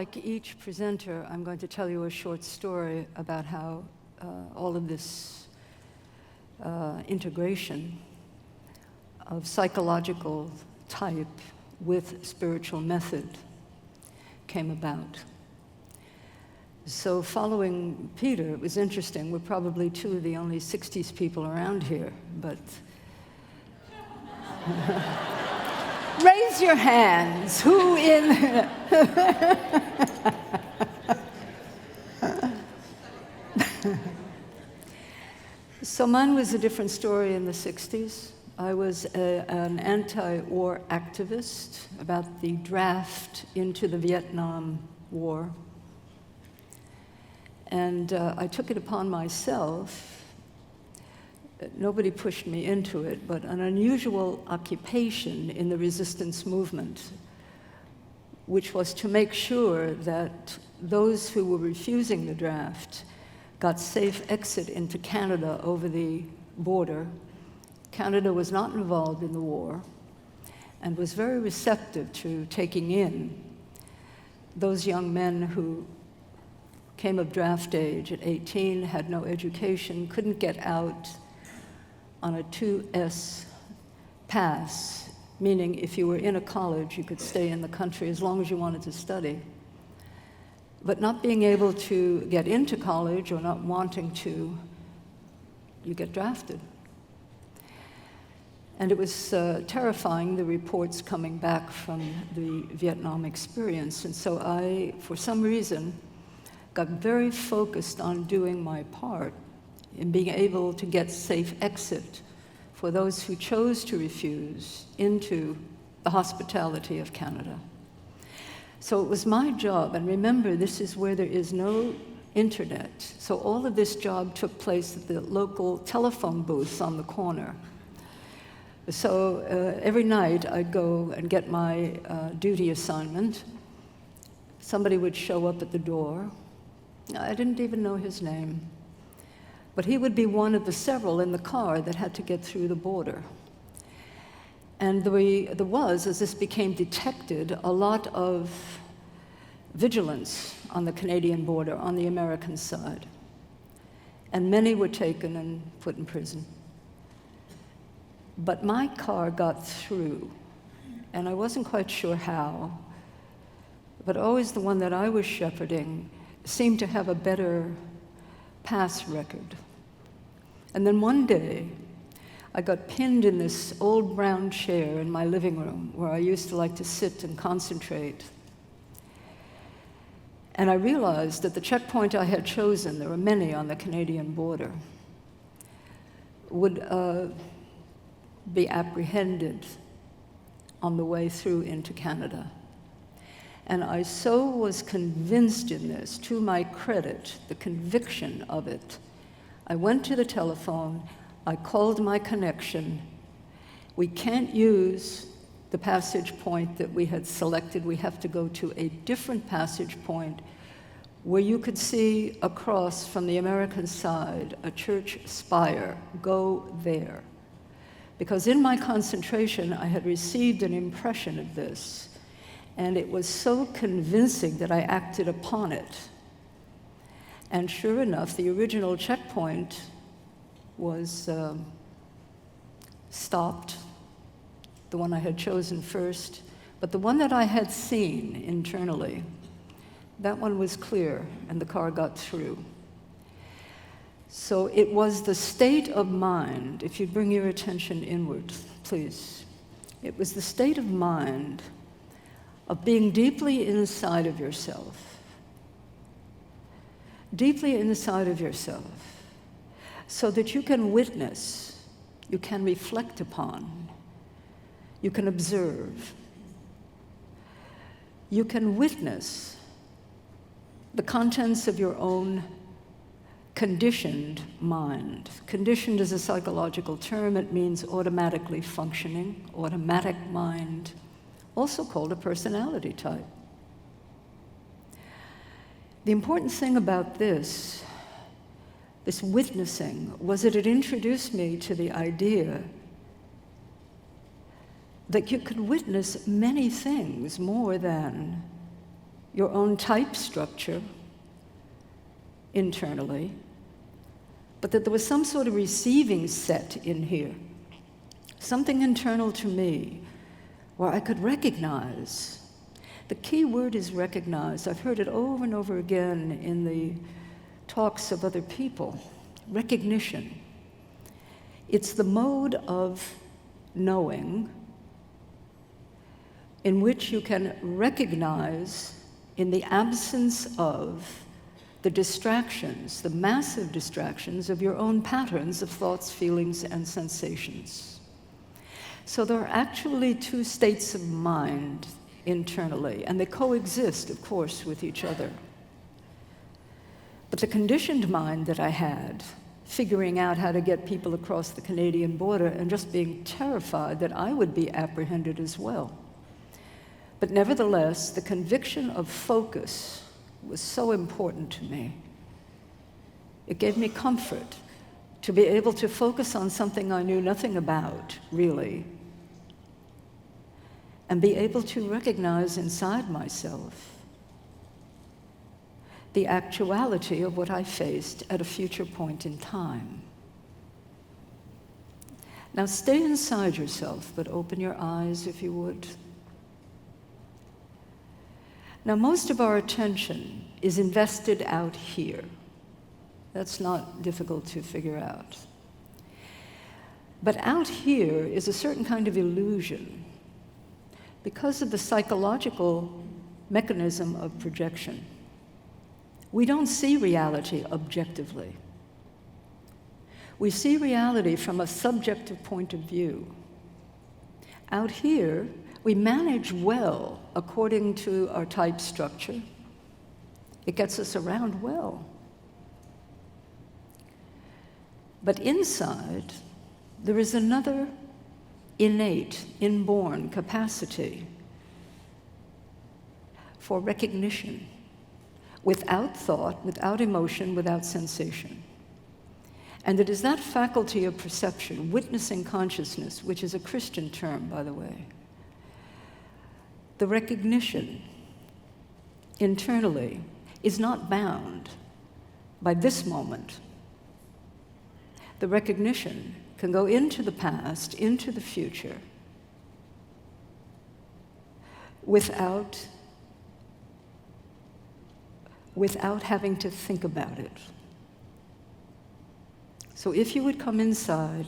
like each presenter, I'm going to tell you a short story about how all of this integration of psychological type with spiritual method came about. So following Peter, it was interesting. We're probably two of the only 60s people around here, but raise your hands. Who in? So mine was a different story in the 60s. I was an anti-war activist about the draft into the Vietnam War. And I took it upon myself. Nobody pushed me into it, but an unusual occupation in the resistance movement, which was to make sure that those who were refusing the draft got safe exit into Canada over the border. Canada was not involved in the war and was very receptive to taking in those young men who came of draft age at 18, had no education, couldn't get out on a 2S pass, meaning if you were in a college, you could stay in the country as long as you wanted to study. But not being able to get into college or not wanting to, you get drafted. And it was terrifying, the reports coming back from the Vietnam experience. And so I, for some reason, got very focused on doing my part in being able to get safe exit for those who chose to refuse into the hospitality of Canada. So it was my job, and remember, this is where there is no internet. So all of this job took place at the local telephone booths on the corner. So every night I'd go and get my duty assignment. Somebody would show up at the door. I didn't even know his name. But he would be one of the several in the car that had to get through the border. And there was, as this became detected, a lot of vigilance on the Canadian border, on the American side. And many were taken and put in prison. But my car got through, and I wasn't quite sure how, but always the one that I was shepherding seemed to have a better pass record. And then one day, I got pinned in this old brown chair in my living room where I used to like to sit and concentrate. And I realized that the checkpoint I had chosen, there were many on the Canadian border, would be apprehended on the way through into Canada. And I so was convinced in this, to my credit, the conviction of it. I went to the telephone, I called my connection. We can't use the passage point that we had selected. We have to go to a different passage point where you could see across from the American side a church spire. Go there. Because in my concentration, I had received an impression of this, and it was so convincing that I acted upon it. And sure enough, the original checkpoint was stopped, the one I had chosen first, but the one that I had seen internally, that one was clear, and the car got through. So it was the state of mind, if you bring your attention inward, please. It was the state of mind of being deeply inside of yourself. Deeply inside of yourself, so that you can witness, you can reflect upon, you can observe, you can witness the contents of your own conditioned mind. Conditioned is a psychological term. It means automatically functioning, automatic mind, also called a personality type. The important thing about this witnessing, was that it introduced me to the idea that you could witness many things more than your own type structure internally, but that there was some sort of receiving set in here, something internal to me where I could recognize. The key word is recognize. I've heard it over and over again in the talks of other people. Recognition. It's the mode of knowing in which you can recognize, in the absence of the distractions, the massive distractions of your own patterns of thoughts, feelings, and sensations. So there are actually two states of mind internally, and they coexist, of course, with each other. But the conditioned mind that I had, figuring out how to get people across the Canadian border and just being terrified that I would be apprehended as well. But nevertheless, the conviction of focus was so important to me. It gave me comfort to be able to focus on something I knew nothing about, really, and be able to recognize inside myself the actuality of what I faced at a future point in time. Now stay inside yourself, but open your eyes if you would. Now, most of our attention is invested out here. That's not difficult to figure out. But out here is a certain kind of illusion because of the psychological mechanism of projection. We don't see reality objectively. We see reality from a subjective point of view. Out here, we manage well according to our type structure. It gets us around well. But inside, there is another innate, inborn capacity for recognition, without thought, without emotion, without sensation. And it is that faculty of perception, witnessing consciousness, which is a Christian term, by the way. The recognition internally is not bound by this moment. The recognition can go into the past, into the future, without having to think about it. So if you would come inside,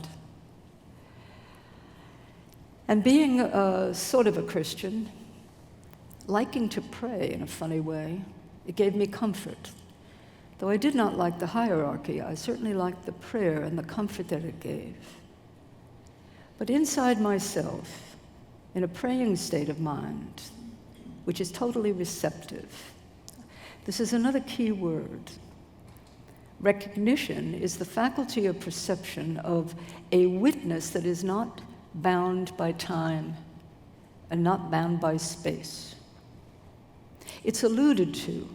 and being sort of a Christian, liking to pray in a funny way, it gave me comfort. Though I did not like the hierarchy, I certainly liked the prayer and the comfort that it gave. But inside myself, in a praying state of mind, which is totally receptive, this is another key word. Recognition is the faculty of perception of a witness that is not bound by time and not bound by space. It's alluded to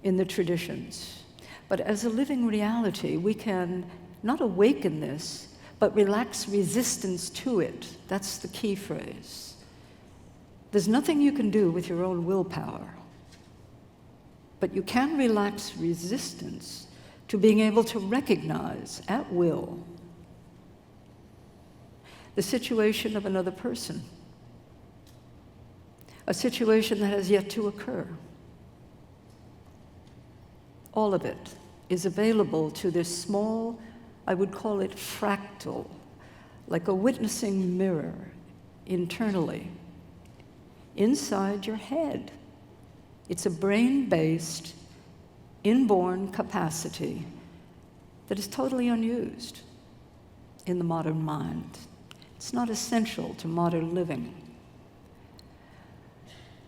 in the traditions, but as a living reality, we can not awaken this, but relax resistance to it. That's the key phrase. There's nothing you can do with your own willpower, but you can relax resistance to being able to recognize at will the situation of another person, a situation that has yet to occur. All of it is available to this small, I would call it fractal, like a witnessing mirror internally, inside your head. It's a brain-based, inborn capacity that is totally unused in the modern mind. It's not essential to modern living.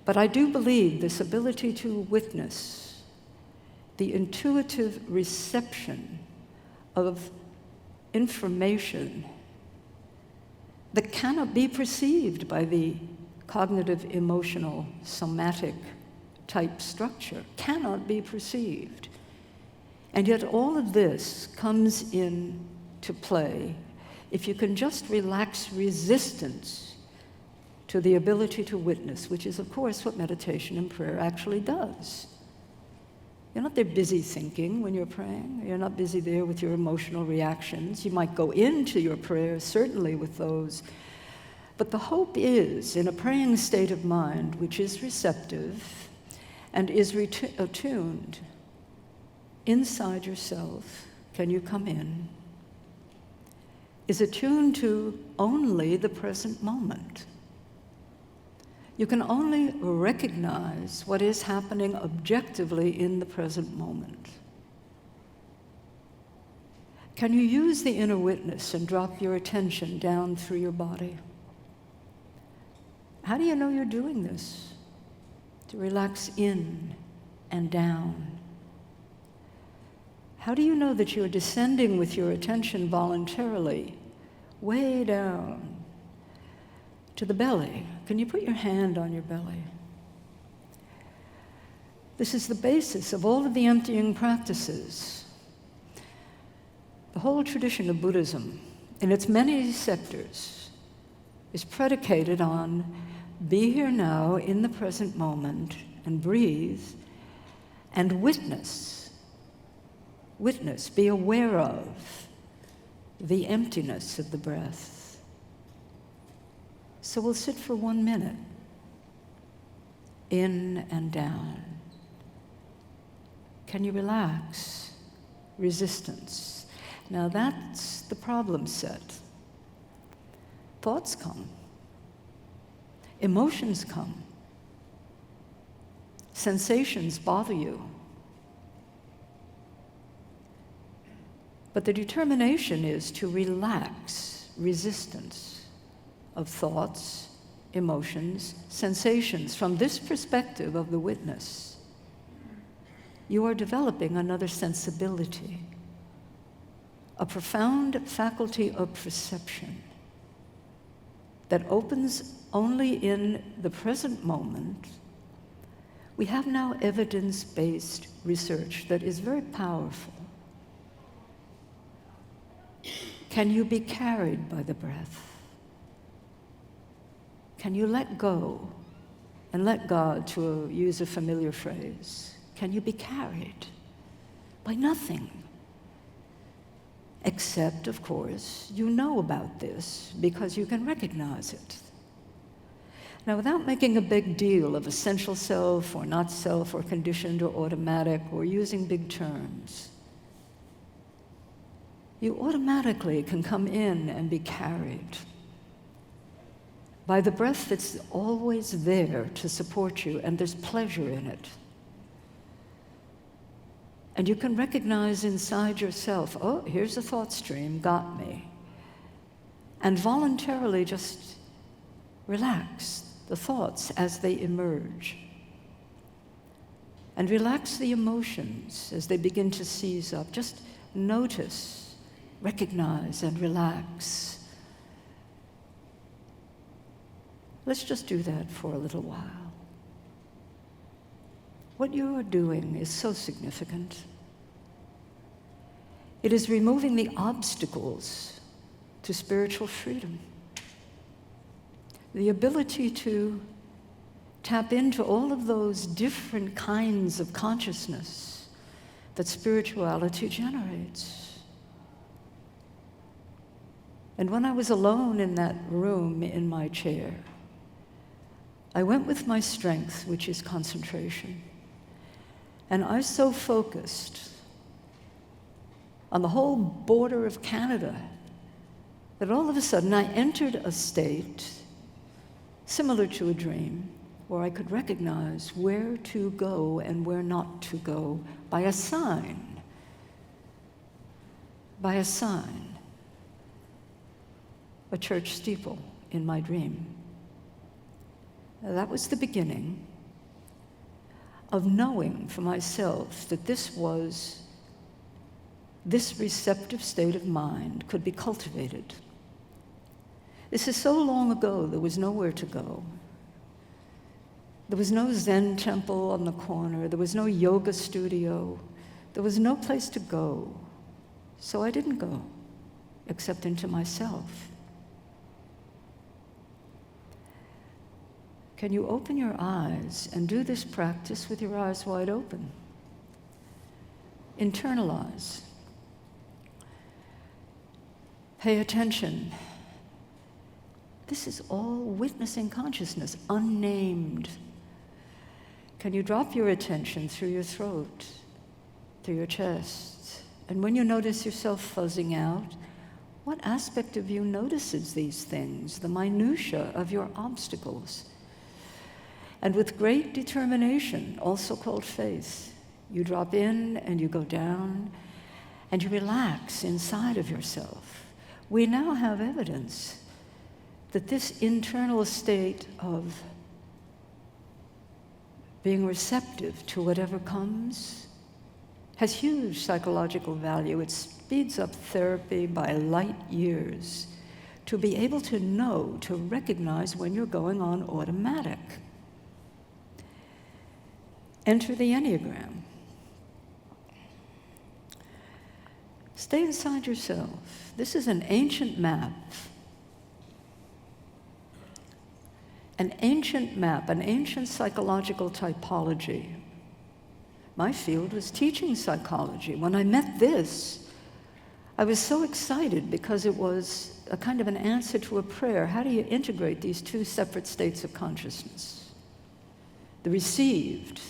But I do believe this ability to witness the intuitive reception of information that cannot be perceived by the cognitive, emotional, somatic type structure, cannot be perceived. And yet all of this comes into play if you can just relax resistance to the ability to witness, which is, of course, what meditation and prayer actually does. You're not there busy thinking when you're praying. You're not busy there with your emotional reactions. You might go into your prayer, certainly with those. But the hope is, in a praying state of mind, which is receptive and is attuned, inside yourself, can you come in, is attuned to only the present moment. You can only recognize what is happening objectively in the present moment. Can you use the inner witness and drop your attention down through your body? How do you know you're doing this? To relax in and down. How do you know that you're descending with your attention voluntarily, way down to the belly? Can you put your hand on your belly? This is the basis of all of the emptying practices. The whole tradition of Buddhism, in its many sectors, is predicated on be here now in the present moment and breathe and witness. Witness, be aware of the emptiness of the breath. So we'll sit for 1 minute, in and down. Can you relax? Resistance. Now that's the problem set. Thoughts come. Emotions come. Sensations bother you. But the determination is to relax resistance of thoughts, emotions, sensations. From this perspective of the witness, you are developing another sensibility, a profound faculty of perception that opens only in the present moment. We have now evidence-based research that is very powerful. Can you be carried by the breath? Can you let go and let God, to use a familiar phrase? Can you be carried by nothing? Except, of course, you know about this because you can recognize it. Now, without making a big deal of essential self or not self or conditioned or automatic or using big terms, you automatically can come in and be carried by the breath that's always there to support you, and there's pleasure in it. And you can recognize inside yourself, oh, here's a thought stream, got me. And voluntarily just relax the thoughts as they emerge. And relax the emotions as they begin to seize up. Just notice, recognize, and relax. Let's just do that for a little while. What you are doing is so significant. It is removing the obstacles to spiritual freedom. The ability to tap into all of those different kinds of consciousness that spirituality generates. And when I was alone in that room in my chair, I went with my strength, which is concentration. And I so focused on the whole border of Canada that all of a sudden I entered a state similar to a dream where I could recognize where to go and where not to go by a sign. By a sign. A church steeple in my dream. That was the beginning of knowing for myself that this receptive state of mind could be cultivated. This is so long ago, there was nowhere to go. There was no Zen temple on the corner. There was no yoga studio. There was no place to go. So I didn't go, except into myself. can you open your eyes and do this practice with your eyes wide open? Internalize. Pay attention. This is all witnessing consciousness, unnamed. Can you drop your attention through your throat, through your chest? And when you notice yourself fuzzing out, what aspect of you notices these things, the minutiae of your obstacles? And with great determination, also called faith, you drop in and you go down and you relax inside of yourself. We now have evidence that this internal state of being receptive to whatever comes has huge psychological value. It speeds up therapy by light years to be able to know, to recognize when you're going on automatic. Enter the Enneagram. Stay inside yourself. This is an ancient map. An ancient psychological typology. My field was teaching psychology. When I met this, I was so excited because it was a kind of an answer to a prayer. How do you integrate these two separate states of consciousness? The received,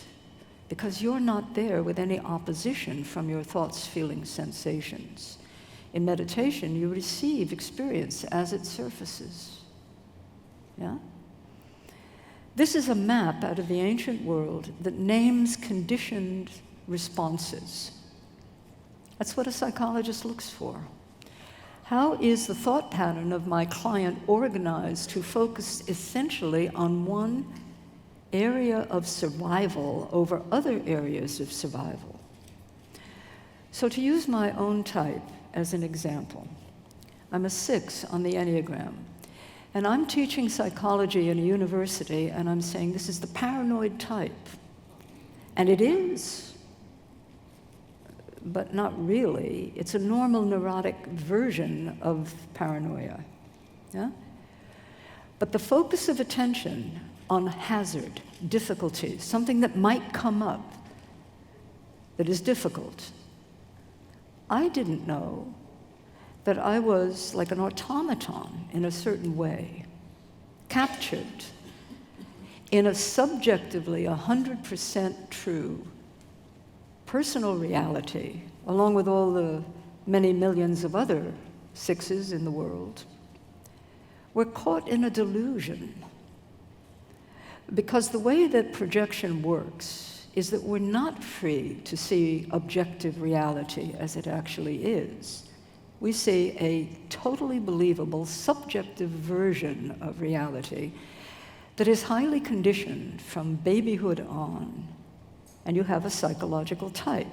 because you're not there with any opposition from your thoughts, feelings, sensations. In meditation, you receive experience as it surfaces. Yeah? This is a map out of the ancient world that names conditioned responses. That's what a psychologist looks for. How is the thought pattern of my client organized to focus essentially on one area of survival over other areas of survival? So to use my own type as an example, I'm a 6 on the Enneagram. And I'm teaching psychology in a university, and I'm saying this is the paranoid type. And it is, but not really. It's a normal neurotic version of paranoia. Yeah? But the focus of attention on hazard, difficulty, something that might come up that is difficult. I didn't know that I was like an automaton in a certain way, captured in a subjectively 100% true personal reality, along with all the many millions of other 6s in the world. We're caught in a delusion because the way that projection works is that we're not free to see objective reality as it actually is. We see a totally believable, subjective version of reality that is highly conditioned from babyhood on, and you have a psychological type.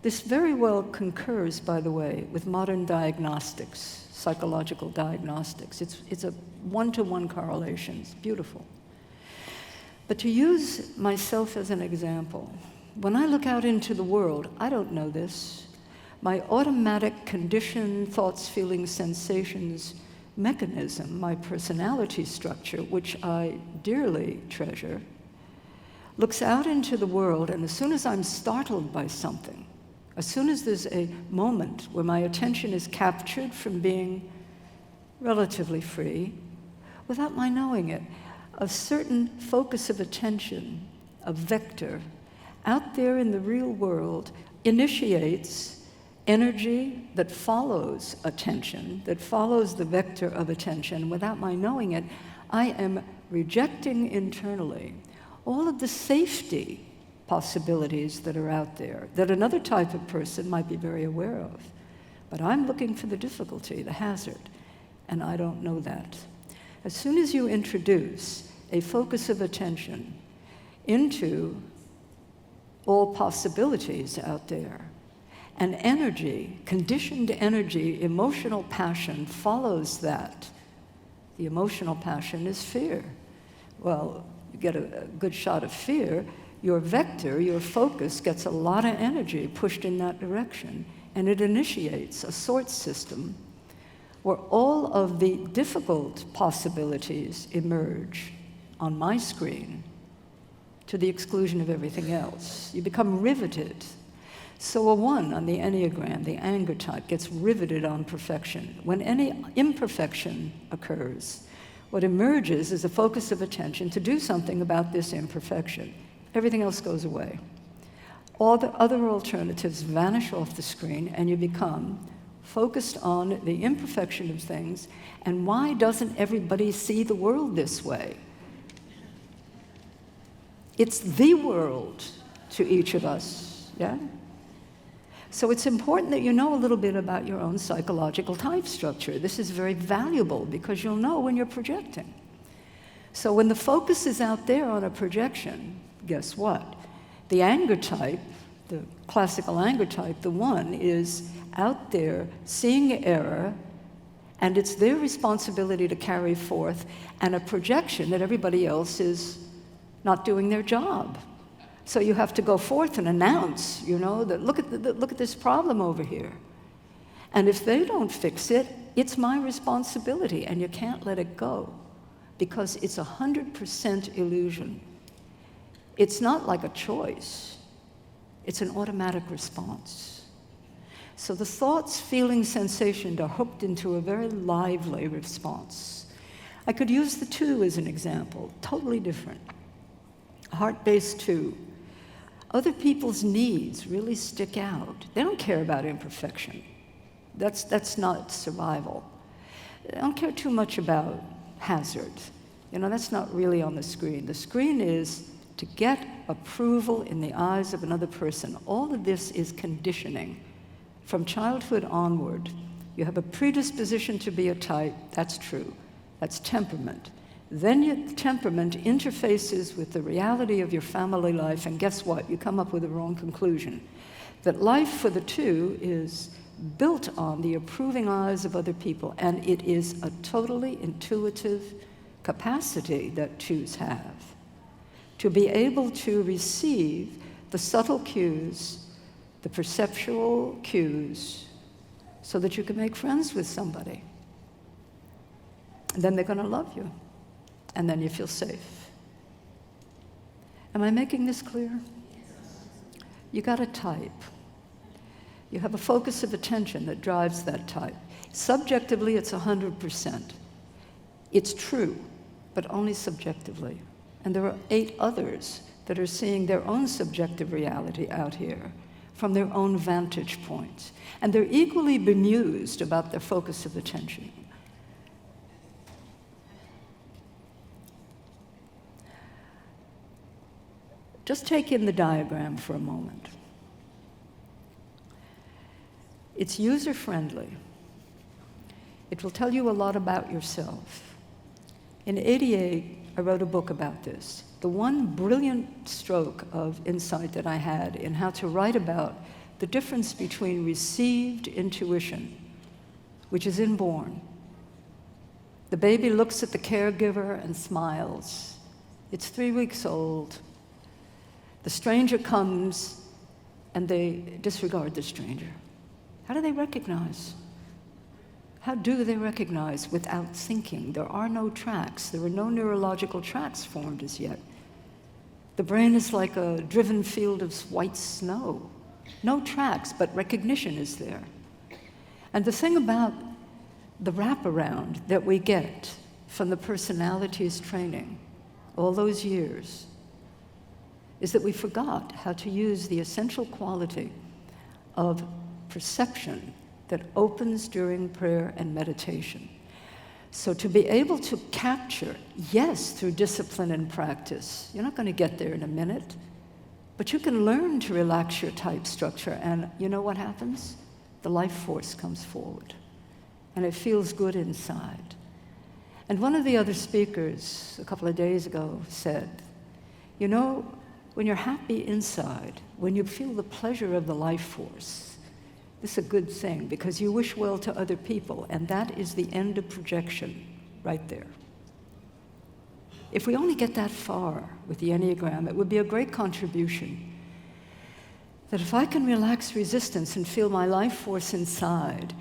This very well concurs, by the way, with modern diagnostics, psychological diagnostics. It's a one-to-one correlation. It's beautiful. But to use myself as an example, when I look out into the world, I don't know this. My automatic conditioned thoughts, feelings, sensations mechanism, my personality structure, which I dearly treasure, looks out into the world, and as soon as I'm startled by something, as soon as there's a moment where my attention is captured from being relatively free, without my knowing it, a certain focus of attention, a vector, out there in the real world initiates energy that follows attention, that follows the vector of attention. Without my knowing it, I am rejecting internally all of the safety possibilities that are out there, that another type of person might be very aware of. But I'm looking for the difficulty, the hazard, and I don't know that. As soon as you introduce a focus of attention into all possibilities out there, and energy, conditioned energy, emotional passion follows that. The emotional passion is fear. Well, you get a good shot of fear, your vector, your focus gets a lot of energy pushed in that direction, and it initiates a sort system where all of the difficult possibilities emerge on my screen to the exclusion of everything else. You become riveted. So a 1 on the Enneagram, the anger type, gets riveted on perfection. When any imperfection occurs, what emerges is a focus of attention to do something about this imperfection. Everything else goes away. All the other alternatives vanish off the screen, and you become focused on the imperfection of things. And why doesn't everybody see the world this way? It's the world to each of us, yeah? So it's important that you know a little bit about your own psychological type structure. This is very valuable because you'll know when you're projecting. So when the focus is out there on a projection, guess what? The anger type, the classical anger type, the 1, is out there seeing error, and it's their responsibility to carry forth, and a projection that everybody else is not doing their job. So you have to go forth and announce, that look at this problem over here. And if they don't fix it, it's my responsibility, and you can't let it go because it's 100% illusion. It's not like a choice. It's an automatic response. So the thoughts, feelings, sensations are hooked into a very lively response. I could use the 2 as an example, totally different. Heart-based 2. Other people's needs really stick out. They don't care about imperfection. That's not survival. They don't care too much about hazard. That's not really on the screen. The screen is to get approval in the eyes of another person. All of this is conditioning. From childhood onward, you have a predisposition to be a type. That's true. That's temperament. Then your temperament interfaces with the reality of your family life, and guess what? You come up with the wrong conclusion. That life for the 2 is built on the approving eyes of other people, and it is a totally intuitive capacity that 2s have. To be able to receive the subtle cues, the perceptual cues, so that you can make friends with somebody. And then they're going to love you. And then you feel safe. Am I making this clear? You got a type. You have a focus of attention that drives that type. Subjectively, it's 100%. It's true, but only subjectively. And there are 8 others that are seeing their own subjective reality out here from their own vantage points. And they're equally bemused about their focus of attention. Just take in the diagram for a moment. It's user-friendly. It will tell you a lot about yourself. In '88, I wrote a book about this. The one brilliant stroke of insight that I had in how to write about the difference between received intuition, which is inborn. The baby looks at the caregiver and smiles. It's 3 weeks old. The stranger comes, and they disregard the stranger. How do they recognize? How do they recognize without thinking? There are no tracks. There are no neurological tracks formed as yet. The brain is like a driven field of white snow. No tracks, but recognition is there. And the thing about the wraparound that we get from the personalities training all those years is that we forgot how to use the essential quality of perception that opens during prayer and meditation. So to be able to capture, yes, through discipline and practice, you're not going to get there in a minute, but you can learn to relax your type structure, and you know what happens? The life force comes forward, and it feels good inside. And one of the other speakers a couple of days ago said, when you're happy inside, when you feel the pleasure of the life force, this is a good thing because you wish well to other people, and that is the end of projection right there. If we only get that far with the Enneagram, it would be a great contribution. That if I can relax resistance and feel my life force inside,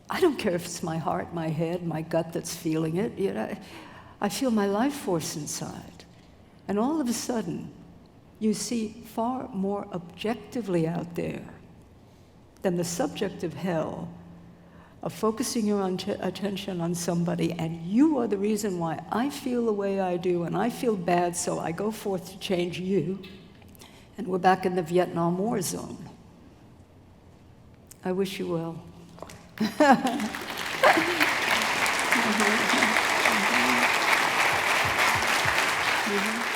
I don't care if it's my heart, my head, my gut that's feeling it. I feel my life force inside. And all of a sudden, you see far more objectively out there than the subject of hell, of focusing your attention on somebody, and you are the reason why I feel the way I do, and I feel bad, so I go forth to change you. And we're back in the Vietnam War zone. I wish you well. Mm-hmm.